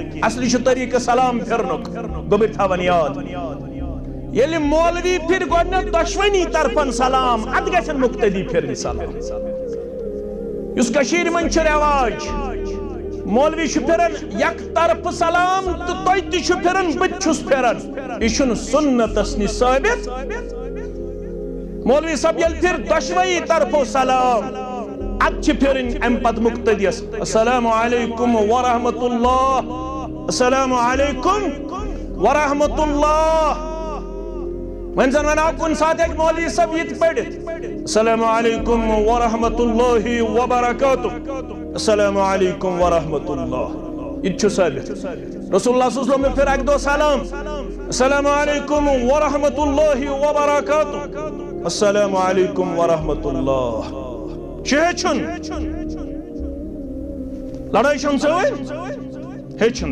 کی اصلی چھ طریقہ سلام پھرنک گوبر تھاون یاد یلی مولوی پھر گوڈنیک دشونی طرفن سلام اد گژھن مقتدی پھرن سلام یس کشیر من چھ رواج مولوی چھ پھرن یک طرف سلام تو توی تی چھ پھرن بت چھس پھرن یہ چھن سنتس نش ثابت مولوی صاحب یل پھر دشوئی طرفو سلام اد چھ پھرن ام پت مقتدیس السلام علیکم ورحمت اللہ السلام علیکم ورحمت اللہ وین زن وناو کن ساتھ ایک مولوی صاحب یہ پڑھت السلام علیکم ورحمت اللہ وبرکاتہ السلام علیکم ورحمت اللہ یہ چھو ثابت رسول اللہ صلی اللہ علیہ وسلم میں پھر ایک دو سلام السلام علیکم ورحمت اللہ وبرکاتہ السلام علیکم ورحمت اللہ چھے چھن لڑائی چھن سے ہوئی ہے چھن